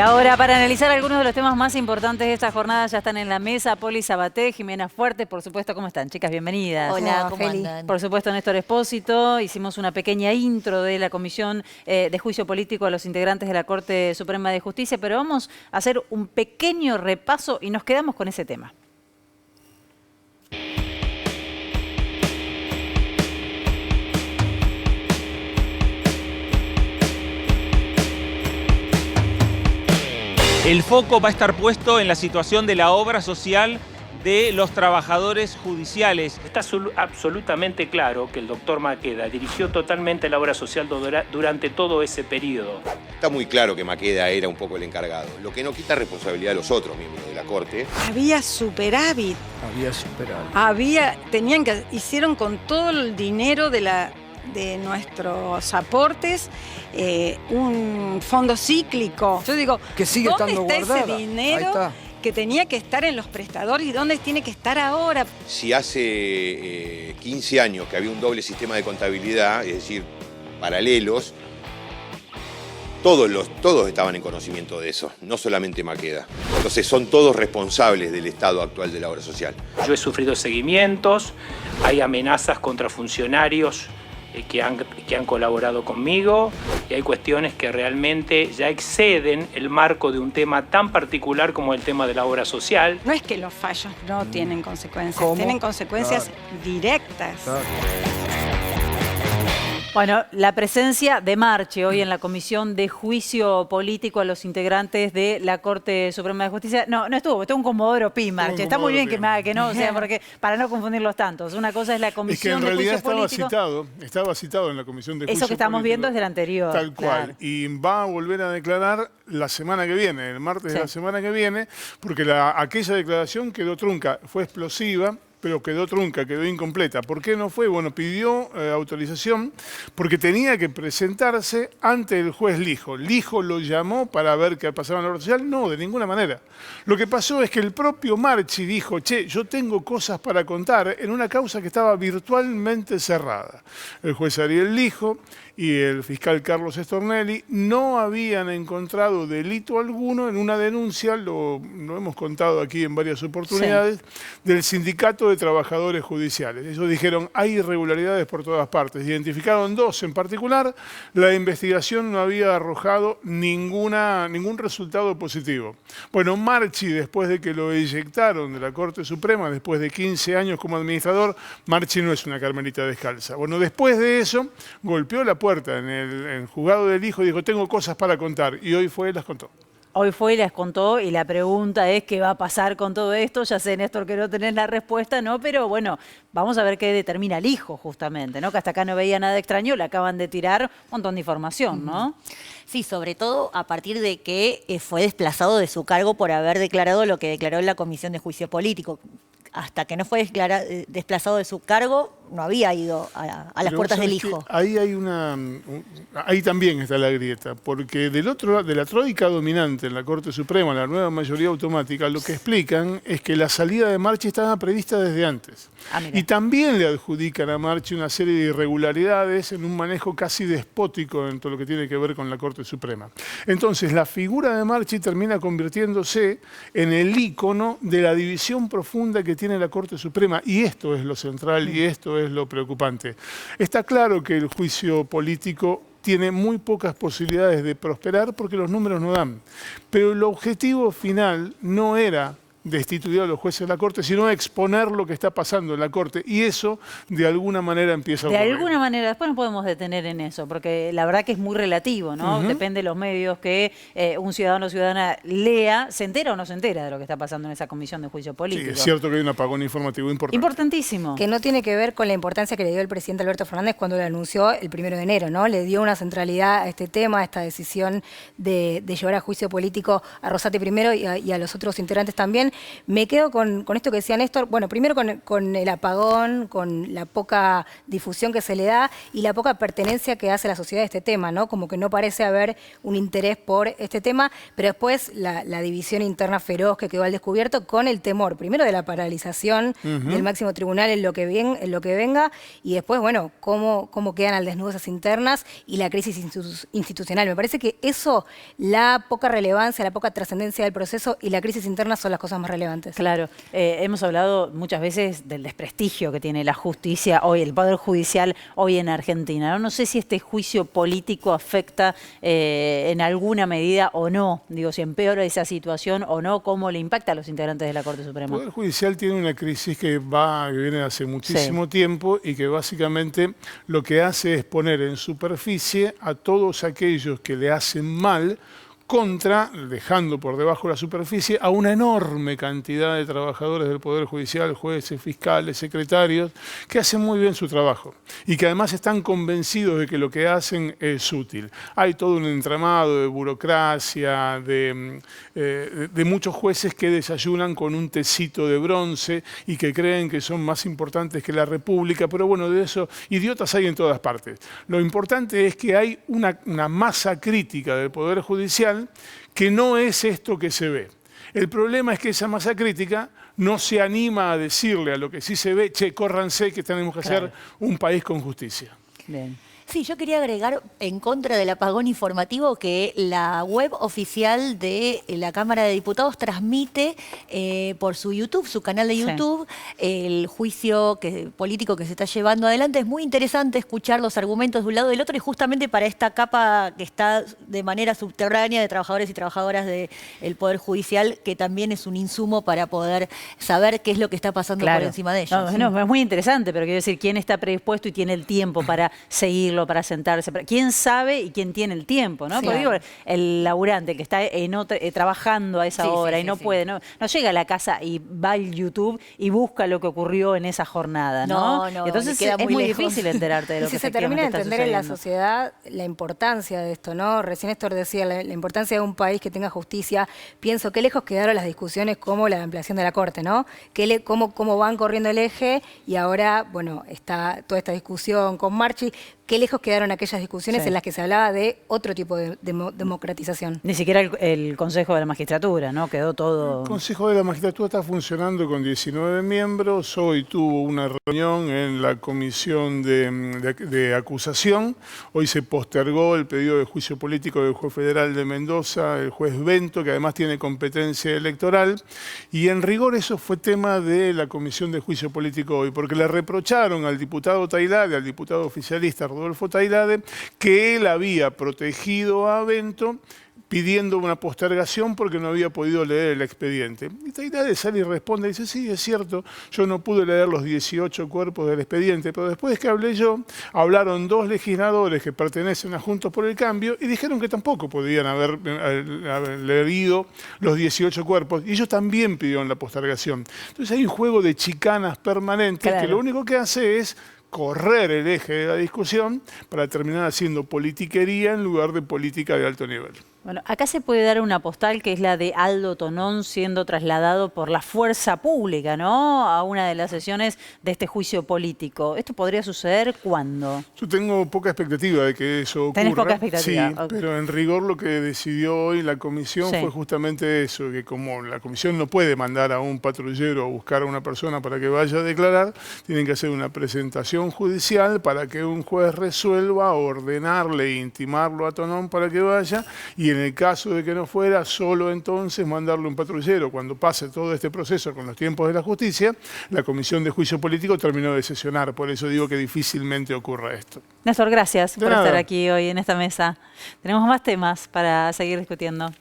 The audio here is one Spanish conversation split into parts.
Ahora, para analizar algunos de los temas más importantes de esta jornada, ya están en la mesa Poli Sabaté, Jimena Fuerte, por supuesto. ¿Cómo están, chicas? Bienvenidas. Hola, ¿cómo andan? Por supuesto, Néstor Espósito. Hicimos una pequeña intro de la Comisión de Juicio Político a los integrantes de la Corte Suprema de Justicia, pero vamos a hacer un pequeño repaso y nos quedamos con ese tema. El foco va a estar puesto en la situación de la obra social de los trabajadores judiciales. Está absolutamente claro que el doctor Maqueda dirigió totalmente la obra social durante todo ese periodo. Está muy claro que Maqueda era un poco el encargado, lo que no quita responsabilidad de los otros miembros de la Corte. Había superávit. Hicieron con todo el dinero de nuestros aportes un fondo cíclico. Yo digo, que sigue ¿dónde estando está guardada? ese dinero que tenía que estar en los prestadores y dónde tiene que estar ahora? Si hace 15 años que había un doble sistema de contabilidad, es decir, paralelos, todos estaban en conocimiento de eso, no solamente Maqueda. Entonces son todos responsables del estado actual de la obra social. Yo he sufrido seguimientos, hay amenazas contra funcionarios que han colaborado conmigo y hay cuestiones que realmente ya exceden el marco de un tema tan particular como el tema de la obra social. No es que los fallos no tienen consecuencias, ¿Cómo? tienen consecuencias directas. Bueno, la presencia de Marchi hoy en la Comisión de Juicio Político a los integrantes de la Corte Suprema de Justicia. No estuvo un Comodoro Pi, Marchi. Está muy bien que me haga que no, o sea, porque para no confundirlos tantos. Una cosa es la Comisión de Juicio Político. Estaba citado en la Comisión de Juicio Eso que estamos Político, viendo es del anterior. Tal cual. Claro. Y va a volver a declarar la semana que viene, el martes de la semana que viene, porque aquella declaración quedó trunca, fue explosiva, pero quedó trunca, quedó incompleta. ¿Por qué no fue? Bueno, pidió autorización porque tenía que presentarse ante el juez Lijo. Lijo lo llamó para ver qué pasaba en la obra social. No, de ninguna manera. Lo que pasó es que el propio Marchi dijo, che, yo tengo cosas para contar en una causa que estaba virtualmente cerrada. El juez Ariel Lijo y el fiscal Carlos Stornelli no habían encontrado delito alguno en una denuncia, lo hemos contado aquí en varias oportunidades, del Sindicato de Trabajadores Judiciales. Ellos dijeron, hay irregularidades por todas partes. Identificaron dos en particular. La investigación no había arrojado ningún resultado positivo. Bueno, Marchi, después de que lo eyectaron de la Corte Suprema, después de 15 años como administrador, Marchi no es una carmelita descalza. Bueno, después de eso, golpeó la puerta en el juzgado del Hijo y dijo, tengo cosas para contar. Y hoy fue y las contó. Hoy fue y las contó y la pregunta es qué va a pasar con todo esto. Ya sé, Néstor, que no tenés la respuesta, ¿no? Pero bueno, vamos a ver qué determina el Hijo justamente, ¿no? Que hasta acá no veía nada extraño, le acaban de tirar un montón de información, ¿no? Sí, sobre todo a partir de que fue desplazado de su cargo por haber declarado lo que declaró en la Comisión de Juicio Político. Hasta que no fue desplazado de su cargo, no había ido a las puertas del Hijo. Ahí también está la grieta, porque de la tróica dominante en la Corte Suprema, la nueva mayoría automática, lo que explican es que la salida de Marchi estaba prevista desde antes. Y también le adjudican a Marchi una serie de irregularidades en un manejo casi despótico en todo lo que tiene que ver con la Corte Suprema. Entonces, la figura de Marchi termina convirtiéndose en el ícono de la división profunda que tiene la Corte Suprema, y esto es lo central y esto es lo preocupante. Está claro que el juicio político tiene muy pocas posibilidades de prosperar porque los números no dan, pero el objetivo final no era destituir a los jueces de la Corte, sino exponer lo que está pasando en la Corte. Y eso, de alguna manera, empieza a ocurrir. De alguna manera, después nos podemos detener en eso, porque la verdad que es muy relativo, ¿no? Depende de los medios que un ciudadano o ciudadana lea, se entera o no se entera de lo que está pasando en esa Comisión de Juicio Político. Sí, es cierto que hay un apagón informativo importante. Importantísimo. Que no tiene que ver con la importancia que le dio el presidente Alberto Fernández cuando lo anunció el 1 de enero, ¿no? Le dio una centralidad a este tema, a esta decisión de llevar a juicio político a Rosati primero y a los otros integrantes también, Me quedo con esto que decía Néstor, bueno, primero con el apagón, con la poca difusión que se le da y la poca pertenencia que hace la sociedad a este tema, ¿no? Como que no parece haber un interés por este tema, pero después la división interna feroz que quedó al descubierto con el temor, primero de la paralización del máximo tribunal en lo que venga, y después, bueno, cómo quedan al desnudo esas internas y la crisis institucional. Me parece que eso, la poca relevancia, la poca trascendencia del proceso y la crisis interna son las cosas más relevantes. Claro, hemos hablado muchas veces del desprestigio que tiene la justicia hoy, el Poder Judicial hoy en Argentina, ¿no? No sé si este juicio político afecta en alguna medida o no, digo, si empeora esa situación o no, cómo le impacta a los integrantes de la Corte Suprema. El Poder Judicial tiene una crisis que viene hace muchísimo tiempo y que básicamente lo que hace es poner en superficie a todos aquellos que le hacen mal dejando por debajo de la superficie a una enorme cantidad de trabajadores del Poder Judicial, jueces, fiscales, secretarios, que hacen muy bien su trabajo y que además están convencidos de que lo que hacen es útil. Hay todo un entramado de burocracia, de muchos jueces que desayunan con un tecito de bronce y que creen que son más importantes que la República, pero bueno, de eso idiotas hay en todas partes. Lo importante es que hay una masa crítica del Poder Judicial que no es esto que se ve. El problema es que esa masa crítica no se anima a decirle a lo que sí se ve, che, córranse que tenemos que hacer un país con justicia. Bien. Sí, yo quería agregar en contra del apagón informativo que la web oficial de la Cámara de Diputados transmite por su YouTube, su canal de YouTube, el juicio político que se está llevando adelante. Es muy interesante escuchar los argumentos de un lado y del otro y justamente para esta capa que está de manera subterránea de trabajadores y trabajadoras del Poder Judicial, que también es un insumo para poder saber qué es lo que está pasando por encima de ellos. No, es muy interesante, pero quiero decir, ¿quién está predispuesto y tiene el tiempo para seguirlo, para sentarse? ¿Quién sabe y quién tiene el tiempo? ¿No? Porque digo, el laburante que está trabajando a esa hora y no puede, no llega a la casa y va al YouTube y busca lo que ocurrió en esa jornada, ¿no? Entonces es muy difícil enterarte de lo que se termina de entender sucediendo en la sociedad la importancia de esto, ¿no? Recién Néstor decía la importancia de un país que tenga justicia. Pienso qué lejos quedaron las discusiones como la ampliación de la Corte, ¿no? Cómo van corriendo el eje y ahora, bueno, está toda esta discusión con Marchi. Qué lejos quedaron aquellas discusiones en las que se hablaba de otro tipo de democratización. Ni siquiera el Consejo de la Magistratura, ¿no? Quedó todo... El Consejo de la Magistratura está funcionando con 19 miembros. Hoy tuvo una reunión en la Comisión de Acusación. Hoy se postergó el pedido de juicio político del juez federal de Mendoza, el juez Bento, que además tiene competencia electoral. Y en rigor eso fue tema de la Comisión de Juicio Político hoy, porque le reprocharon al diputado Tailade, al diputado oficialista Rodolfo Tailade, que él había protegido a Bento pidiendo una postergación porque no había podido leer el expediente. Y Tailade sale y responde, dice, sí, es cierto, yo no pude leer los 18 cuerpos del expediente, pero después que hablé yo, hablaron 2 legisladores que pertenecen a Juntos por el Cambio y dijeron que tampoco podían haber leído los 18 cuerpos, y ellos también pidieron la postergación. Entonces hay un juego de chicanas permanentes que lo único que hace es correr el eje de la discusión para terminar haciendo politiquería en lugar de política de alto nivel. Bueno, acá se puede dar una postal que es la de Aldo Tonón siendo trasladado por la fuerza pública, ¿no?, a una de las sesiones de este juicio político. ¿Esto podría suceder cuándo? Yo tengo poca expectativa de que eso ocurra. ¿Tenés poca expectativa? Sí, pero en rigor lo que decidió hoy la comisión fue justamente eso, que como la comisión no puede mandar a un patrullero a buscar a una persona para que vaya a declarar, tienen que hacer una presentación judicial para que un juez resuelva ordenarle e intimarlo a Tonón para que vaya, y en el caso de que no fuera, solo entonces mandarle un patrullero. Cuando pase todo este proceso con los tiempos de la justicia, la Comisión de Juicio Político terminó de sesionar. Por eso digo que difícilmente ocurra esto. Néstor, gracias por estar aquí hoy en esta mesa. Tenemos más temas para seguir discutiendo.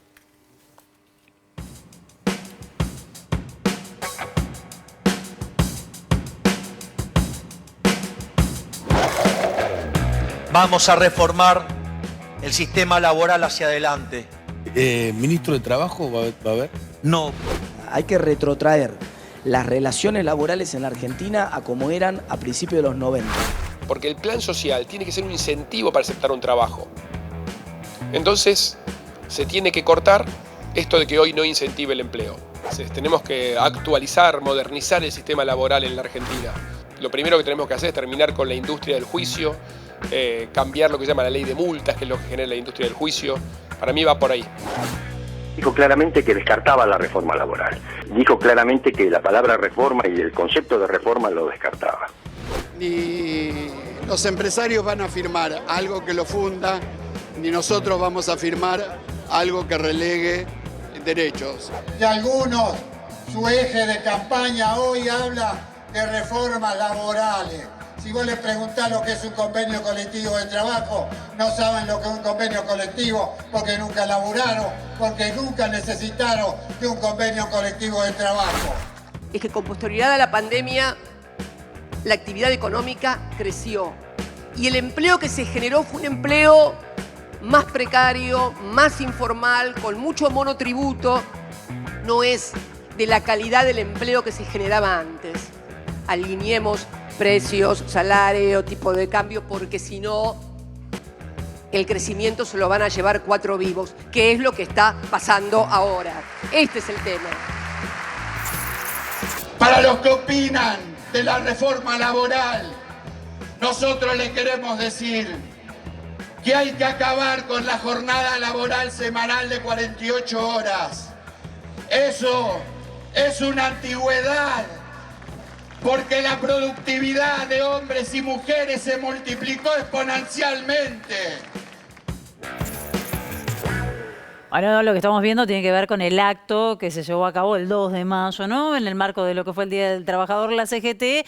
Vamos a reformar el sistema laboral hacia adelante. ¿Ministro de Trabajo va a haber? No. Hay que retrotraer las relaciones laborales en la Argentina a como eran a principios de los 90. Porque el plan social tiene que ser un incentivo para aceptar un trabajo. Entonces, se tiene que cortar esto de que hoy no incentive el empleo. Tenemos que actualizar, modernizar el sistema laboral en la Argentina. Lo primero que tenemos que hacer es terminar con la industria del juicio, cambiar lo que se llama la ley de multas, que es lo que genera la industria del juicio. Para mí va por ahí. Dijo claramente que descartaba la reforma laboral. Dijo claramente que la palabra reforma y el concepto de reforma lo descartaba. Ni los empresarios van a firmar algo que lo funda, ni nosotros vamos a firmar algo que relegue derechos. Y algunos, su eje de campaña hoy habla de reformas laborales. Si vos les preguntás lo que es un convenio colectivo de trabajo, no saben lo que es un convenio colectivo porque nunca laburaron, porque nunca necesitaron de un convenio colectivo de trabajo. Es que con posterioridad a la pandemia, la actividad económica creció y el empleo que se generó fue un empleo más precario, más informal, con mucho monotributo. No es de la calidad del empleo que se generaba antes. Alineemos precios, salario, tipo de cambio, porque si no, el crecimiento se lo van a llevar 4 vivos, que es lo que está pasando ahora. Este es el tema. Para los que opinan de la reforma laboral, nosotros les queremos decir que hay que acabar con la jornada laboral semanal de 48 horas. Eso es una antigüedad, porque la productividad de hombres y mujeres se multiplicó exponencialmente. Bueno, lo que estamos viendo tiene que ver con el acto que se llevó a cabo el 2 de mayo, ¿no? En el marco de lo que fue el Día del Trabajador, la CGT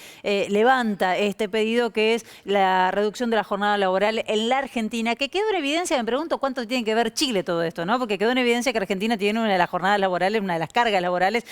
levanta este pedido que es la reducción de la jornada laboral en la Argentina, que quedó en evidencia, me pregunto cuánto tiene que ver Chile todo esto, ¿no? Porque quedó en evidencia que Argentina tiene una de las jornadas laborales, una de las cargas laborales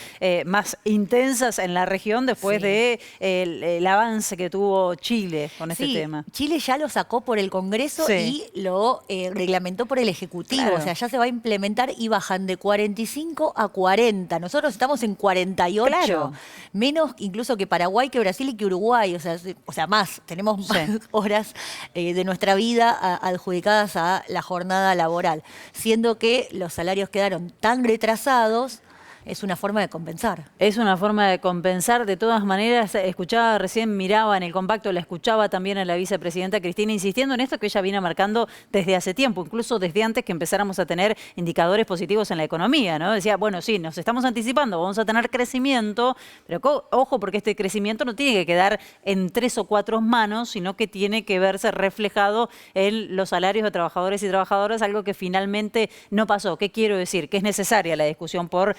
más intensas en la región después de el avance que tuvo Chile con este tema. Chile ya lo sacó por el Congreso y lo reglamentó por el Ejecutivo, o sea, ya se va a implementar y bajan de 45 a 40. Nosotros estamos en 48, menos incluso que Paraguay, que Brasil y que Uruguay, o sea más, tenemos más horas de nuestra vida adjudicadas a la jornada laboral, siendo que los salarios quedaron tan retrasados. Es una forma de compensar. Es una forma de compensar. De todas maneras, escuchaba recién, miraba en el compacto, la escuchaba también a la vicepresidenta Cristina insistiendo en esto que ella viene marcando desde hace tiempo, incluso desde antes que empezáramos a tener indicadores positivos en la economía, ¿no? Decía, bueno, sí, nos estamos anticipando, vamos a tener crecimiento, pero ojo, porque este crecimiento no tiene que quedar en 3 o 4 manos, sino que tiene que verse reflejado en los salarios de trabajadores y trabajadoras, algo que finalmente no pasó. ¿Qué quiero decir? Que es necesaria la discusión por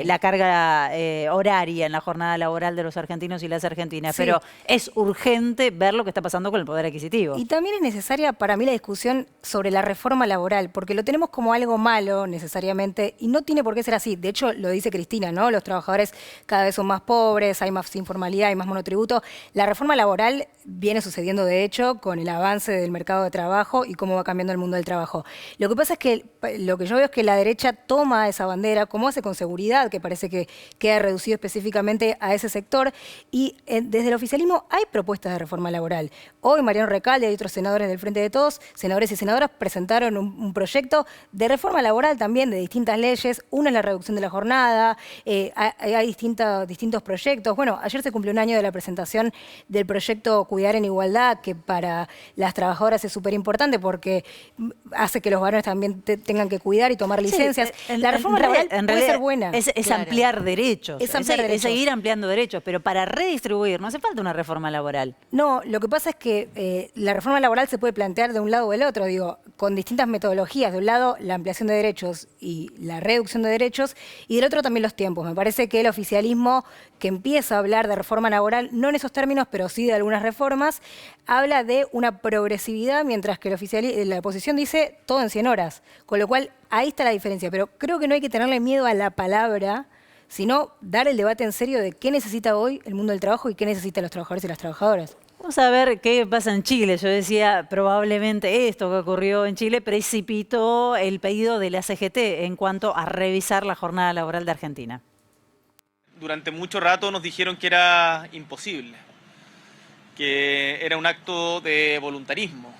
la carga horaria en la jornada laboral de los argentinos y las argentinas, pero es urgente ver lo que está pasando con el poder adquisitivo. Y también es necesaria para mí la discusión sobre la reforma laboral, porque lo tenemos como algo malo necesariamente y no tiene por qué ser así. De hecho, lo dice Cristina, ¿no? Los trabajadores cada vez son más pobres, hay más informalidad, hay más monotributo. La reforma laboral viene sucediendo, de hecho, con el avance del mercado de trabajo y cómo va cambiando el mundo del trabajo. Lo que pasa es que lo que yo veo es que la derecha toma esa bandera, como hace con seguridad, que parece que queda reducido específicamente a ese sector, y desde el oficialismo hay propuestas de reforma laboral. Hoy Mariano Recalde y otros senadores del Frente de Todos, senadores y senadoras, presentaron un proyecto de reforma laboral también de distintas leyes. Una es la reducción de la jornada, hay distintos proyectos. Bueno, ayer se cumplió un año de la presentación del proyecto Cuidar en Igualdad, que para las trabajadoras es súper importante porque hace que los varones también tengan que cuidar y tomar licencias. La reforma laboral puede ser buena. Es ampliar derechos, es seguir ampliando derechos, pero para redistribuir no hace falta una reforma laboral. No, lo que pasa es que la reforma laboral se puede plantear de un lado o del otro, digo, con distintas metodologías. De un lado, la ampliación de derechos y la reducción de derechos, y del otro también los tiempos. Me parece que el oficialismo, que empieza a hablar de reforma laboral, no en esos términos, pero sí de algunas reformas, habla de una progresividad, mientras que la oposición dice todo en 100 horas. Con lo cual, ahí está la diferencia. Pero creo que no hay que tenerle miedo a la palabra, sino dar el debate en serio de qué necesita hoy el mundo del trabajo y qué necesitan los trabajadores y las trabajadoras. Vamos a ver qué pasa en Chile. Yo decía, probablemente esto que ocurrió en Chile precipitó el pedido de la CGT en cuanto a revisar la jornada laboral de Argentina. Durante mucho rato nos dijeron que era imposible, que era un acto de voluntarismo,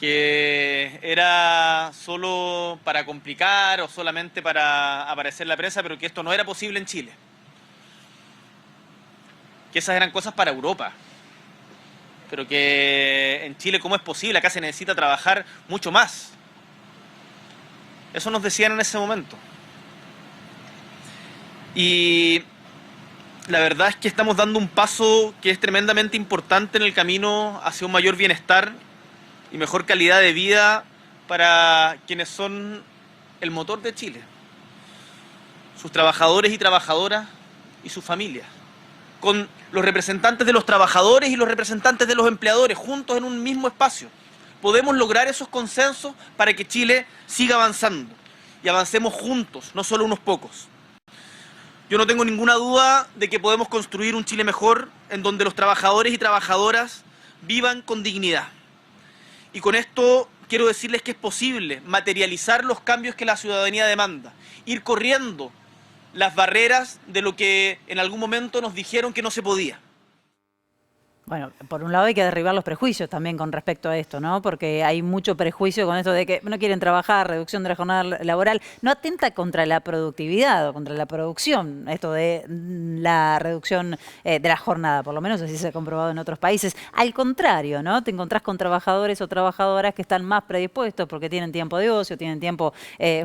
que era solo para complicar o solamente para aparecer en la prensa, pero que esto no era posible en Chile. Que esas eran cosas para Europa. Pero que en Chile, ¿cómo es posible? Acá se necesita trabajar mucho más. Eso nos decían en ese momento. Y la verdad es que estamos dando un paso que es tremendamente importante en el camino hacia un mayor bienestar y mejor calidad de vida para quienes son el motor de Chile. Sus trabajadores y trabajadoras y sus familias. Con los representantes de los trabajadores y los representantes de los empleadores juntos en un mismo espacio. Podemos lograr esos consensos para que Chile siga avanzando y avancemos juntos, no solo unos pocos. Yo no tengo ninguna duda de que podemos construir un Chile mejor en donde los trabajadores y trabajadoras vivan con dignidad. Y con esto quiero decirles que es posible materializar los cambios que la ciudadanía demanda, ir corriendo las barreras de lo que en algún momento nos dijeron que no se podía. Bueno, por un lado hay que derribar los prejuicios también con respecto a esto, ¿no? Porque hay mucho prejuicio con esto de que no quieren trabajar, reducción de la jornada laboral. No atenta contra la productividad o contra la producción, esto de la reducción de la jornada, por lo menos así se ha comprobado en otros países. Al contrario, ¿no? Te encontrás con trabajadores o trabajadoras que están más predispuestos porque tienen tiempo de ocio, tienen tiempo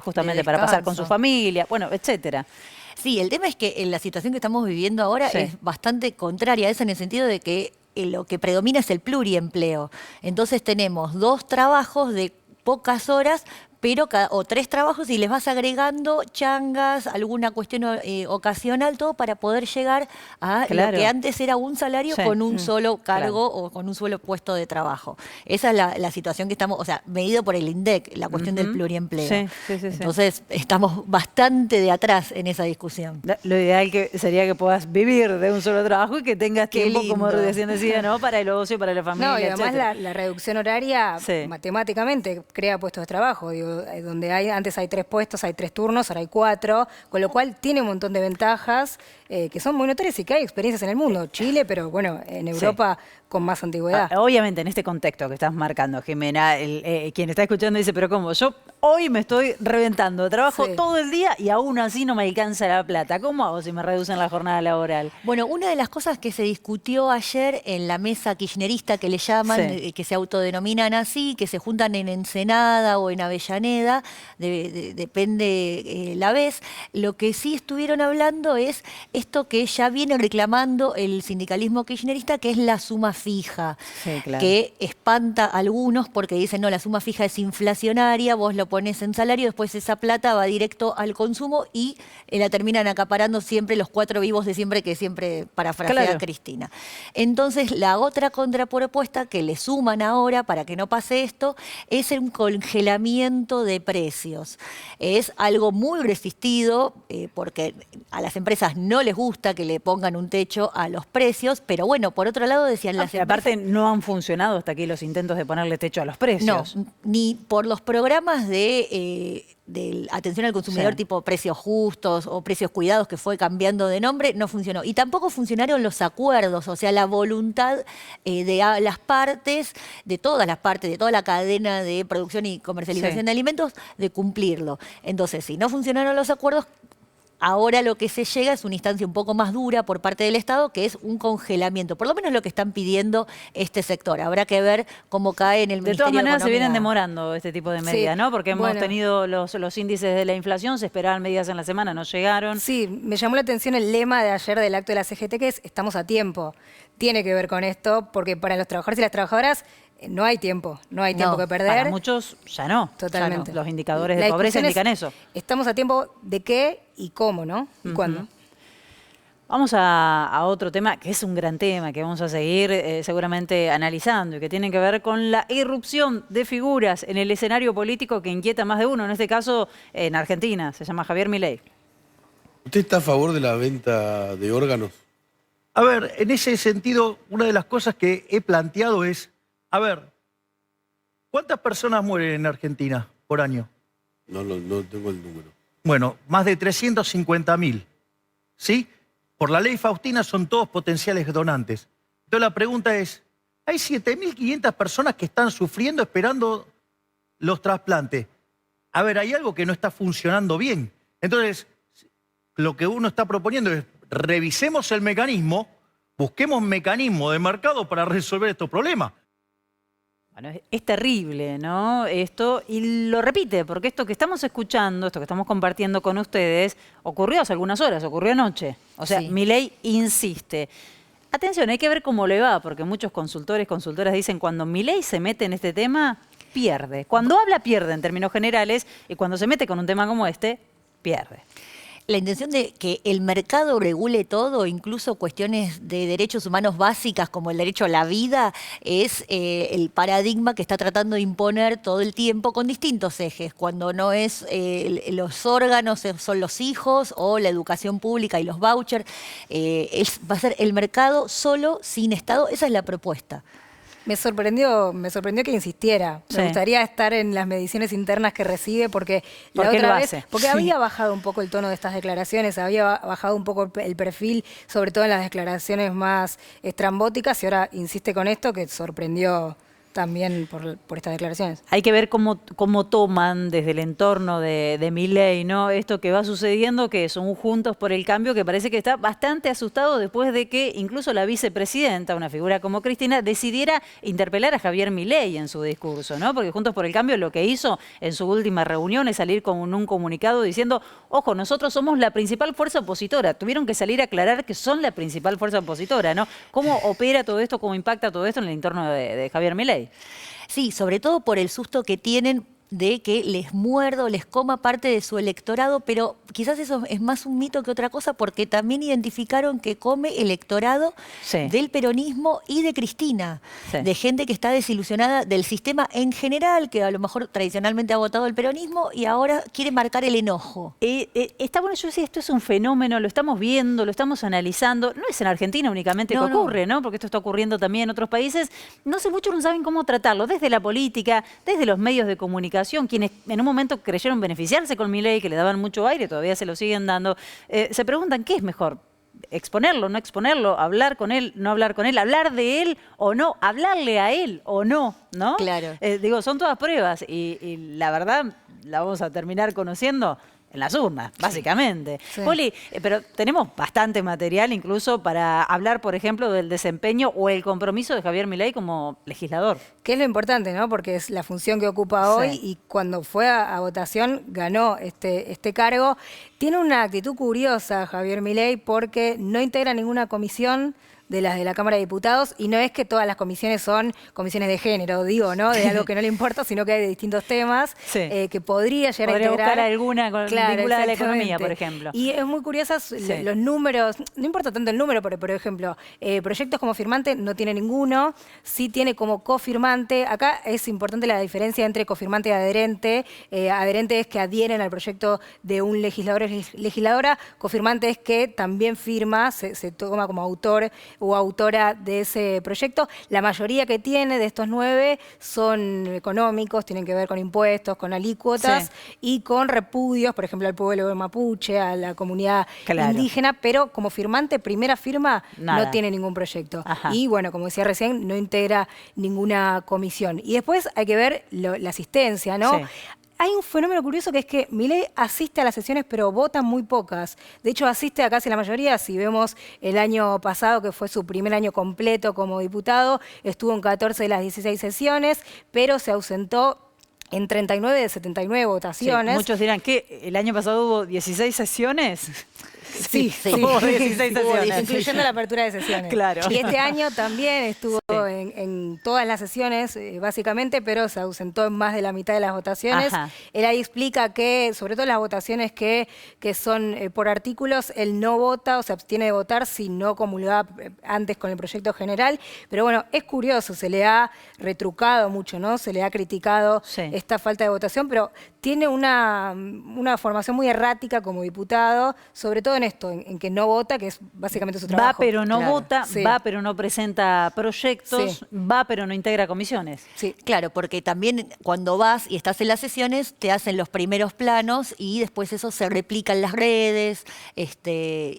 justamente para pasar con su familia, bueno, etcétera. Sí, el tema es que en la situación que estamos viviendo ahora es bastante contraria a eso en el sentido de que lo que predomina es el pluriempleo. Entonces tenemos 2 trabajos de pocas horas, pero o 3 trabajos y les vas agregando changas, alguna cuestión ocasional, todo para poder llegar a lo que antes era un salario con un solo cargo o con un solo puesto de trabajo. Esa es la situación que estamos, o sea, medido por el INDEC, la cuestión del pluriempleo. Entonces estamos bastante de atrás en esa discusión. Lo ideal sería que puedas vivir de un solo trabajo y que tengas tiempo, como recién decía, ¿no? Para el ocio, para la familia, No, y además la reducción horaria matemáticamente crea puestos de trabajo, digo, donde antes hay 3 puestos, hay 3 turnos, ahora hay 4, con lo cual tiene un montón de ventajas que son muy notorias y que hay experiencias en el mundo. Chile, pero bueno, en Europa con más antigüedad. Obviamente en este contexto que estás marcando, Jimena, quien está escuchando dice, pero ¿cómo? Yo hoy me estoy reventando, trabajo todo el día y aún así no me alcanza la plata. ¿Cómo hago si me reducen la jornada laboral? Bueno, una de las cosas que se discutió ayer en la mesa kirchnerista que le llaman, que se autodenominan así, que se juntan en Ensenada o en Avellaneda, depende la vez, lo que sí estuvieron hablando es esto que ya viene reclamando el sindicalismo kirchnerista, que es la suma fija, que espanta a algunos porque dicen, no, la suma fija es inflacionaria, vos lo pones en salario, después esa plata va directo al consumo y la terminan acaparando siempre los 4 vivos de siempre, que siempre parafrasea Cristina. Entonces, la otra contrapropuesta que le suman ahora para que no pase esto es un congelamiento de precios. Es algo muy resistido porque a las empresas no les gusta que le pongan un techo a los precios, pero bueno, por otro lado decían las empresas... Aparte no han funcionado hasta aquí los intentos de ponerle techo a los precios. No, ni por los programas de atención al consumidor tipo precios justos o precios cuidados que fue cambiando de nombre, no funcionó. Y tampoco funcionaron los acuerdos, o sea, la voluntad de las partes, de todas las partes, de toda la cadena de producción y comercialización de alimentos, de cumplirlo. Entonces, si no funcionaron los acuerdos, ahora lo que se llega es una instancia un poco más dura por parte del Estado, que es un congelamiento. Por lo menos lo que están pidiendo este sector. Habrá que ver cómo cae en el Ministerio de todas maneras Economía. se vienen demorando este tipo de medidas, ¿no? Porque hemos tenido los índices de la inflación, se esperaban medidas en la semana, no llegaron. Sí, me llamó la atención el lema de ayer del acto de la CGT, que es estamos a tiempo. Tiene que ver con esto, porque para los trabajadores y las trabajadoras no hay tiempo que perder. Para muchos ya no. Totalmente. Ya no. Los indicadores de pobreza indican eso. Estamos a tiempo de qué y cómo, ¿no? ¿Y cuándo? Vamos a otro tema, que es un gran tema, que vamos a seguir seguramente analizando y que tiene que ver con la irrupción de figuras en el escenario político que inquieta a más de uno, en este caso en Argentina, se llama Javier Milei. ¿Usted está a favor de la venta de órganos? A ver, en ese sentido, una de las cosas que he planteado es, a ver, ¿cuántas personas mueren en Argentina por año? No tengo el número. Bueno, más de 350.000, ¿sí? Por la ley Faustina son todos potenciales donantes. Entonces la pregunta es, Hay 7.500 personas que están sufriendo esperando los trasplantes. A ver, hay algo que no está funcionando bien. Entonces, lo que uno está proponiendo es revisemos el mecanismo, busquemos mecanismos de mercado para resolver estos problemas. Bueno, es terrible, ¿no? Esto, y lo repite, porque esto que estamos escuchando, esto que estamos compartiendo con ustedes, ocurrió hace algunas horas, ocurrió anoche. O sea, Sí. Milei insiste. Atención, hay que ver cómo le va, porque muchos consultores, consultoras dicen cuando Milei se mete en este tema, pierde. Cuando habla, pierde en términos generales, y cuando se mete con un tema como este, pierde. La intención de que el mercado regule todo, incluso cuestiones de derechos humanos básicas como el derecho a la vida, es el paradigma que está tratando de imponer todo el tiempo con distintos ejes. Cuando no es los órganos, son los hijos o la educación pública y los vouchers. Va a ser el mercado solo, sin Estado. Esa es la propuesta. Me sorprendió que insistiera. Sí. Me gustaría estar en las mediciones internas que recibe porque la Porque otra lo vez, hace. porque había bajado un poco el tono de estas declaraciones, había bajado un poco el perfil, sobre todo en las declaraciones más estrambóticas, y ahora insiste con esto que sorprendió también por estas declaraciones. Hay que ver cómo toman desde el entorno de Milei, ¿no? Esto que va sucediendo, que son Juntos por el Cambio, que parece que está bastante asustado después de que incluso la vicepresidenta, una figura como Cristina, decidiera interpelar a Javier Milei en su discurso, ¿no? Porque Juntos por el Cambio lo que hizo en su última reunión es salir con un comunicado diciendo, ojo, nosotros somos la principal fuerza opositora. Tuvieron que salir a aclarar que son la principal fuerza opositora, ¿no? ¿Cómo opera todo esto, cómo impacta todo esto en el entorno de Javier Milei? Sí, sobre todo por el susto que tienen de que les muerda o les coma parte de su electorado, pero quizás eso es más un mito que otra cosa, porque también identificaron que come electorado del peronismo y de Cristina, de gente que está desilusionada del sistema en general, que a lo mejor tradicionalmente ha votado el peronismo y ahora quiere marcar el enojo. Está bueno, yo decía, esto es un fenómeno, lo estamos viendo, lo estamos analizando, no es en Argentina únicamente que ocurre, ¿no? Porque esto está ocurriendo también en otros países. No sé, muchos no saben cómo tratarlo, desde la política, desde los medios de comunicación, quienes en un momento creyeron beneficiarse con Milei, que le daban mucho aire, todavía se lo siguen dando, se preguntan qué es mejor, exponerlo, no exponerlo, hablar con él, no hablar con él, hablar de él o no, hablarle a él o no, ¿no? Claro. Digo, son todas pruebas y la verdad la vamos a terminar conociendo en las urnas, básicamente. Sí. Poli, pero tenemos bastante material incluso para hablar, por ejemplo, del desempeño o el compromiso de Javier Milei como legislador. Que es lo importante, ¿no? Porque es la función que ocupa hoy y cuando fue a votación ganó este cargo. Tiene una actitud curiosa Javier Milei porque no integra ninguna comisión de las de la Cámara de Diputados, y no es que todas las comisiones son comisiones de género, digo, ¿no? De algo que no le importa, sino que hay de distintos temas que podría llegar a integrar. Buscar alguna vinculada a la economía, exactamente. por ejemplo. Y es muy curiosa los números, no importa tanto el número, pero por ejemplo, proyectos como firmante no tiene ninguno, sí tiene como cofirmante. Acá es importante la diferencia entre cofirmante y adherente. Adherente es que adhieren al proyecto de un legislador o legisladora, cofirmante es que también firma, se toma como autor o autora de ese proyecto. La mayoría que tiene de estos 9 son económicos, tienen que ver con impuestos, con alícuotas y con repudios, por ejemplo, al pueblo mapuche, a la comunidad indígena, pero como firmante, primera firma, no tiene ningún proyecto. Y bueno, como decía recién, no integra ninguna comisión. Y después hay que ver la asistencia, ¿no? Hay un fenómeno curioso que es que Milei asiste a las sesiones, pero vota muy pocas. De hecho, asiste a casi la mayoría. Si vemos el año pasado, que fue su primer año completo como diputado, estuvo en 14 de las 16 sesiones, pero se ausentó en 39 de 79 votaciones. Sí, muchos dirán, ¿qué? ¿El año pasado hubo 16 sesiones? Sí, hubo 16 sesiones. Incluyendo la apertura de sesiones. Claro. Y este año también estuvo en todas las sesiones, básicamente, pero se ausentó en más de la mitad de las votaciones. Él ahí explica que, sobre todo las votaciones que son por artículos, él no vota o se abstiene de votar si no comulgaba antes con el proyecto general. Pero bueno, es curioso, se le ha retrucado mucho, ¿no? Se le ha criticado esta falta de votación, pero tiene una formación muy errática como diputado, sobre todo en esto, en que no vota, que es básicamente su trabajo. Va pero no Claro, vota, sí. va pero no presenta proyectos, Sí. va pero no integra comisiones. Sí. Claro, porque también cuando vas y estás en las sesiones, te hacen los primeros planos y después eso se replica en las redes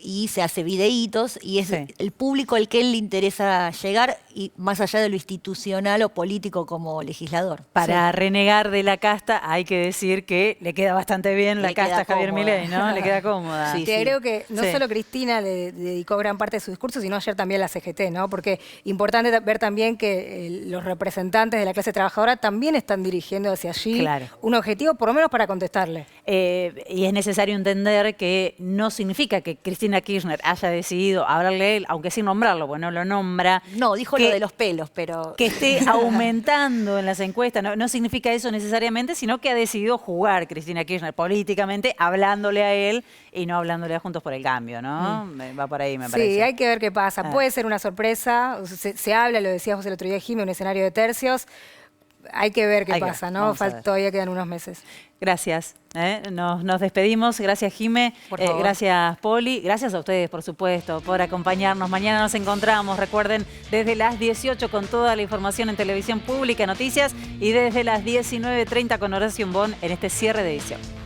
y se hace videitos y es el público al que él le interesa llegar y más allá de lo institucional o político como legislador. Para renegar de la casta hay que decir que le queda bastante bien la Le casta queda a Javier cómoda. Milei, ¿no? Le queda cómoda. Sí, te creo que no Sí. solo Cristina le dedicó gran parte de su discurso, sino ayer también la CGT, ¿no? Porque importante ver también que los representantes de la clase trabajadora también están dirigiendo hacia allí Claro. un objetivo, por lo menos para contestarle. Y es necesario entender que no significa que Cristina Kirchner haya decidido hablarle a él, aunque sin nombrarlo, porque no lo nombra. No, dijo lo de los pelos, pero... Que esté aumentando en las encuestas, no significa eso necesariamente, sino que ha decidido jugar Cristina Kirchner políticamente, hablándole a él y no hablándole a Juntos por el Cambio, ¿no? Va por ahí, me parece. Sí, hay que ver qué pasa. Puede ser una sorpresa, se habla, lo decías vos el otro día, Jimé, un escenario de tercios. Hay que ver qué Hay que pasa, ver, ¿no? vamos a ver. Todavía quedan unos meses. Gracias. Nos despedimos. Gracias, Jimé. Por favor. Gracias, Poli. Gracias a ustedes, por supuesto, por acompañarnos. Mañana nos encontramos, recuerden, desde las 18 con toda la información en Televisión Pública, Noticias, y desde las 19:30 con Horacio Bon en este cierre de edición.